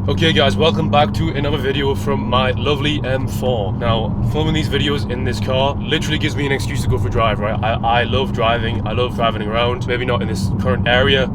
Okay guys, welcome back to another video from my lovely M4. Now, filming these videos in this car literally gives me an excuse to go for a drive, right? I love driving, I love driving around, maybe not in this current area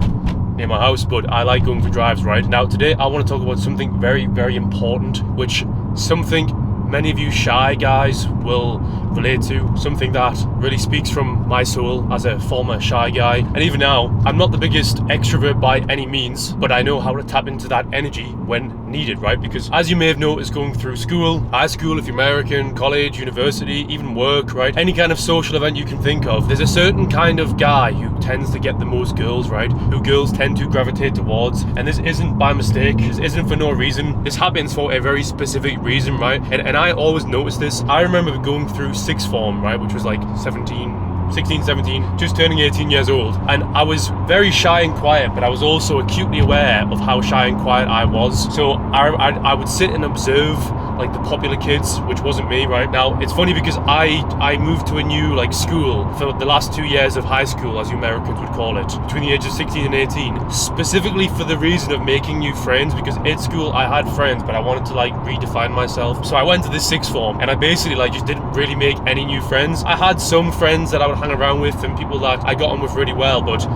near my house, but I like going for drives, right? Now today I want to talk about something very, very important, which something many of you shy guys will relate to, something that really speaks from my soul as a former shy guy. And even now, I'm not the biggest extrovert by any means, but I know how to tap into that energy when needed, right? Because as you may have noticed, going through school, high school if you're American, college, university, even work, right? Any kind of social event you can think of, there's a certain kind of guy who tends to get the most girls, right? Who girls tend to gravitate towards. And this isn't by mistake, this isn't for no reason. This happens for a very specific reason, right? And I always noticed this. I remember going through sixth form, right? Which was like 16, 17, just turning 18 years old. And I was very shy and quiet, but I was also acutely aware of how shy and quiet I was. So I would sit and observe like the popular kids, which wasn't me, right? Now, it's funny because I moved to a new like school for the last 2 years of high school, as you Americans would call it, between the ages of 16 and 18, specifically for the reason of making new friends, because at school I had friends, but I wanted to like redefine myself. So I went to this sixth form and I basically like just didn't really make any new friends. I had some friends that I would hang around with and people that I got on with really well, but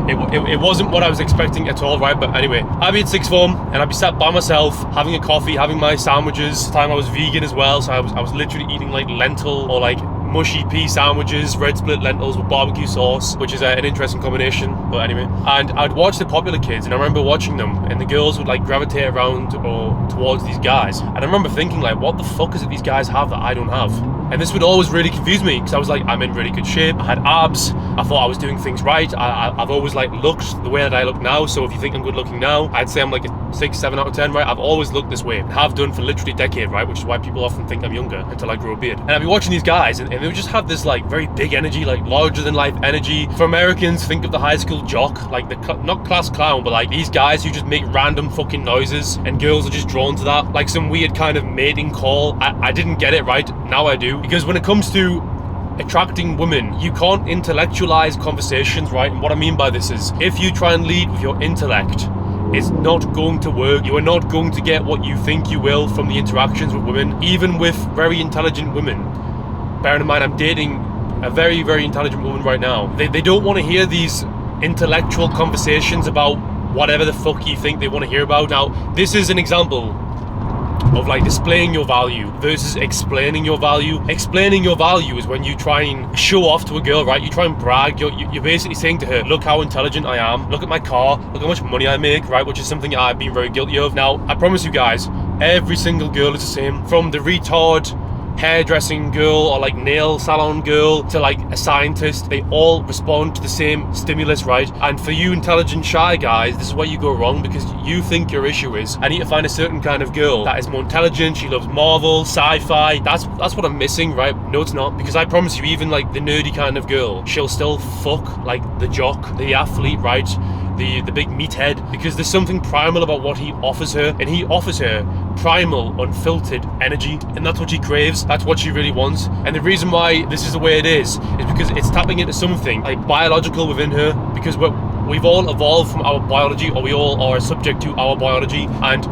it wasn't what I was expecting at all, right? But anyway, I'd be in sixth form and I'd be sat by myself having a coffee, having my sandwiches. At the time I was vegan as well, so I was literally eating like lentil or like mushy pea sandwiches, red split lentils with barbecue sauce, which is an interesting combination, but anyway. And I'd watch the popular kids, and I remember watching them, and the girls would like gravitate around or towards these guys. And I remember thinking like, what the fuck is it these guys have that I don't have? And this would always really confuse me, because I was like, I'm in really good shape, I had abs, I thought I was doing things right, I've always like looked the way that I look now. So if you think I'm good looking now, I'd say I'm like a 6, 7 out of 10, right? I've always looked this way, and have done for literally a decade, right? Which is why people often think I'm younger until I grow a beard. And I'd be watching these guys, and they would just have this like very big energy, like larger than life energy. For Americans, think of the high school jock, like the not class clown, but like these guys who just make random fucking noises, and girls are just drawn to that, like some weird kind of mating call. I didn't get it, right? Now I do, because when it comes to attracting women, you can't intellectualize conversations, right? And what I mean by this is, if you try and lead with your intellect, it's not going to work. You are not going to get what you think you will from the interactions with women, even with very intelligent women. Bearing in mind, I'm dating a very, very intelligent woman right now. They don't want to hear these intellectual conversations about whatever the fuck you think they want to hear about. Now, this is an example of like displaying your value versus explaining your value. Explaining your value is when you try and show off to a girl, right? You try and brag. You're basically saying to her, look how intelligent I am, look at my car, look how much money I make, right? Which is something I've been very guilty of. Now, I promise you guys, every single girl is the same. From the retard hairdressing girl or like nail salon girl to like a scientist, they all respond to the same stimulus, right? And for you intelligent shy guys, this is where you go wrong, because you think your issue is, I need to find a certain kind of girl that is more intelligent, she loves Marvel, sci-fi. That's what I'm missing, right? No, it's not, because I promise you, even like the nerdy kind of girl, she'll still fuck like the jock, the athlete, right? The big meathead, because there's something primal about what he offers her, and he offers her primal, unfiltered energy, and that's what she craves, that's what she really wants. And the reason why this is the way it is because it's tapping into something like biological within her, because we've all evolved from our biology, or we all are subject to our biology, and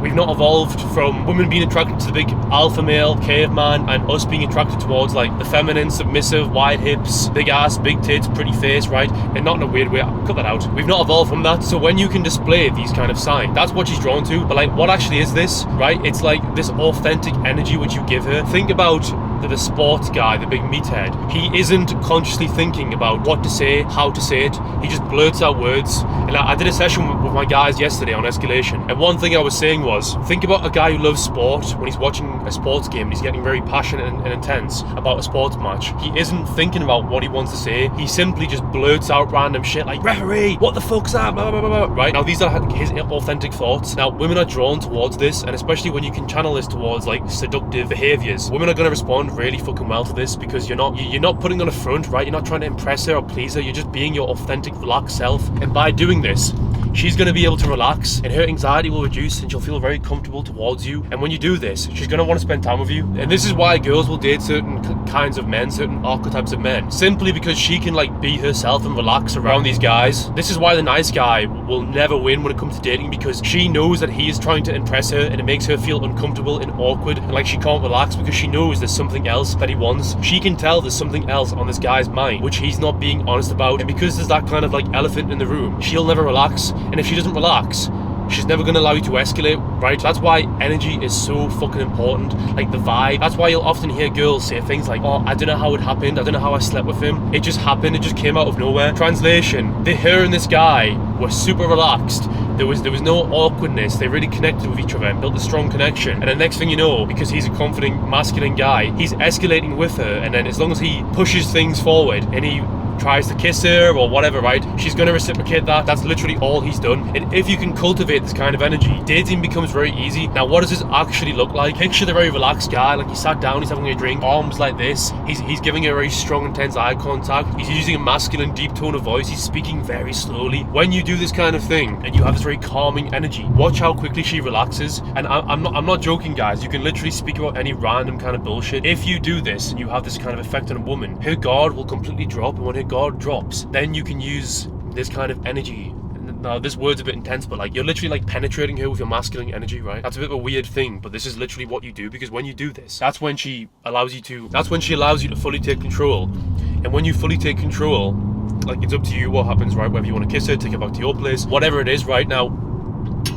we've not evolved from women being attracted to the big alpha male caveman and us being attracted towards like the feminine, submissive, wide hips, big ass, big tits, pretty face, right? And not in a weird way, cut that out. We've not evolved from that. So when you can display these kind of signs, that's what she's drawn to. But like, what actually is this, right? It's like this authentic energy which you give her. Think about the sports guy, the big meathead. He isn't consciously thinking about what to say, how to say it. He just blurts out words. And I did a session with my guys yesterday on escalation, and one thing I was saying was, think about a guy who loves sport when he's watching a sports game and he's getting very passionate and intense about a sports match. He isn't thinking about what he wants to say. He simply just blurts out random shit like, referee, what the fuck's that, blah, blah, blah, blah. Right? Now, these are his authentic thoughts. Now, women are drawn towards this, and especially when you can channel this towards like seductive behaviors, women are going to respond really fucking well to this, because you're not putting on a front, right? You're not trying to impress her or please her. You're just being your authentic, relaxed self. And by doing this, she's going to be able to relax and her anxiety will reduce and she'll feel very comfortable towards you. And when you do this, she's going to want to spend time with you. And this is why girls will date certain kinds of men, certain archetypes of men, simply because she can like be herself and relax around these guys. This is why the nice guy will never win when it comes to dating, because she knows that he is trying to impress her and it makes her feel uncomfortable and awkward and like she can't relax because she knows there's something else that he wants. She can tell there's something else on this guy's mind which he's not being honest about, and because there's that kind of like elephant in the room, she'll never relax. And if she doesn't relax, she's never going to allow you to escalate, right? That's why energy is so fucking important, like the vibe. That's why you'll often hear girls say things like, oh, I don't know how it happened, I don't know how I slept with him, it just happened, it just came out of nowhere. Translation, her and this guy were super relaxed. There was no awkwardness. They really connected with each other and built a strong connection. And the next thing you know, because he's a confident, masculine guy, he's escalating with her. And then as long as he pushes things forward and he tries to kiss her or whatever, right, she's going to reciprocate that. That's literally all he's done. And if you can cultivate this kind of energy, dating becomes very easy. Now, what does this actually look like? Picture the very relaxed guy, like he sat down, he's having a drink, arms like this. He's giving a very strong, intense eye contact. He's using a masculine, deep tone of voice. He's speaking very slowly. When you do this kind of thing and you have this very calming energy, watch how quickly she relaxes. And I'm not joking, guys. You can literally speak about any random kind of bullshit. If you do this and you have this kind of effect on a woman, her guard will completely drop. And when her guard drops, then you can use this kind of energy. Now, this word's a bit intense, but like you're literally like penetrating her with your masculine energy, right? That's a bit of a weird thing, but this is literally what you do, because when you do this, that's when she allows you to fully take control. And when you fully take control, like it's up to you what happens, right? Whether you want to kiss her, take her back to your place, whatever it is, right? Now,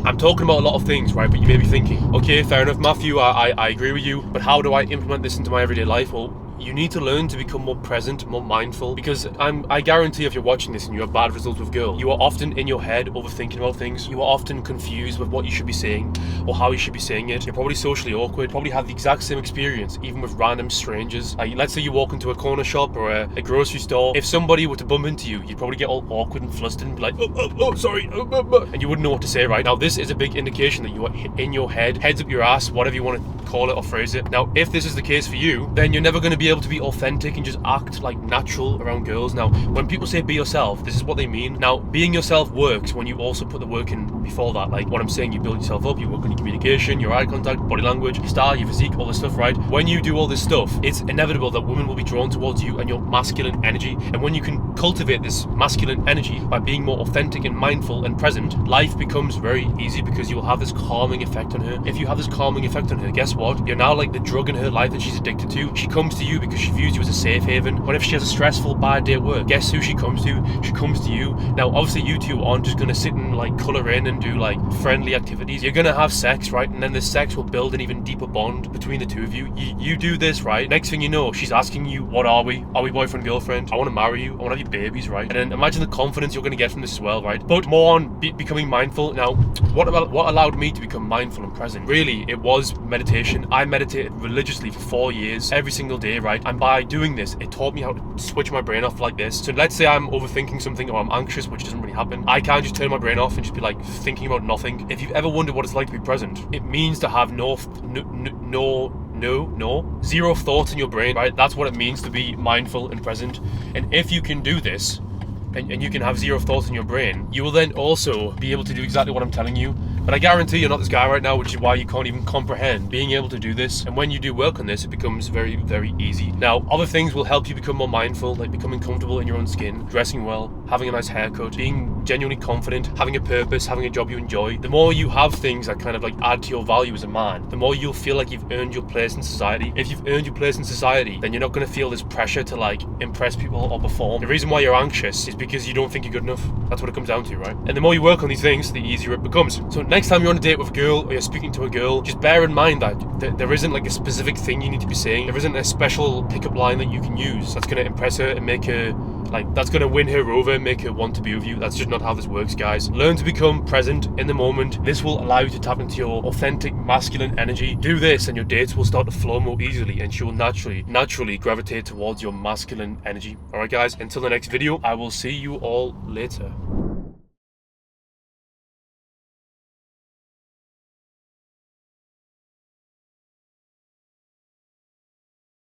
I'm talking about a lot of things, right? But you may be thinking, okay, fair enough, Matthew, I agree with you, but how do I implement this into my everyday life? Well, you need to learn to become more present, more mindful, because I guarantee if you're watching this and you have bad results with girls, you are often in your head overthinking about things. You are often confused with what you should be saying or how you should be saying it. You're probably socially awkward, probably have the exact same experience even with random strangers. Like, let's say you walk into a corner shop or a grocery store. If somebody were to bump into you, you'd probably get all awkward and flustered and be like, oh, sorry, and you wouldn't know what to say, right? Now, this is a big indication that you are in your head, heads up your ass, whatever you want to call it or phrase it. Now, if this is the case for you, then you're never going to be able to be authentic and just act like natural around girls. Now, when people say be yourself, this is what they mean. Now, being yourself works when you also put the work in before that. Like what I'm saying, you build yourself up, you work on your communication, your eye contact, body language, your style, your physique, all this stuff, right? When you do all this stuff, it's inevitable that women will be drawn towards you and your masculine energy. And when you can cultivate this masculine energy by being more authentic and mindful and present, life becomes very easy because you'll have this calming effect on her. If you have this calming effect on her, guess what? You're now like the drug in her life that she's addicted to. She comes to you because she views you as a safe haven. What if she has a stressful, bad day at work? Guess who she comes to? She comes to you. Now, obviously, you two aren't just going to sit and like colour in and do like friendly activities. You're going to have sex, right? And then the sex will build an even deeper bond between the two of you. You do this, right? Next thing you know, she's asking you, what are we? Are we boyfriend, girlfriend? I want to marry you. I want to have your babies, right? And then imagine the confidence you're going to get from this as well, right? But more on becoming mindful. Now, what allowed me to become mindful and present? Really, it was meditation. I meditated religiously for 4 years, every single day, right? And by doing this, it taught me how to switch my brain off like this. So let's say I'm overthinking something or I'm anxious, which doesn't really happen. I can't just turn my brain off and just be like thinking about nothing. If you've ever wondered what it's like to be present, it means to have zero thoughts in your brain, right? That's what it means to be mindful and present. And if you can do this, and you can have zero thoughts in your brain, you will then also be able to do exactly what I'm telling you. But I guarantee you're not this guy right now, which is why you can't even comprehend being able to do this. And when you do work on this, it becomes very, very easy. Now, other things will help you become more mindful, like becoming comfortable in your own skin, dressing well, having a nice haircut, being genuinely confident, having a purpose, having a job you enjoy. The more you have things that kind of like add to your value as a man, the more you'll feel like you've earned your place in society. If you've earned your place in society, then you're not going to feel this pressure to like impress people or perform. The reason why you're anxious is because you don't think you're good enough. That's what it comes down to, right? And the more you work on these things, the easier it becomes. So next time you're on a date with a girl or you're speaking to a girl, just bear in mind that there isn't like a specific thing you need to be saying. There isn't a special pickup line that you can use that's going to impress her and make her like, that's going to win her over and make her want to be with you. That's just not how this works, guys. Learn to become present in the moment. This will allow you to tap into your authentic masculine energy. Do this and your dates will start to flow more easily and she will naturally gravitate towards your masculine energy. Alright guys, until the next video, I will see you all later.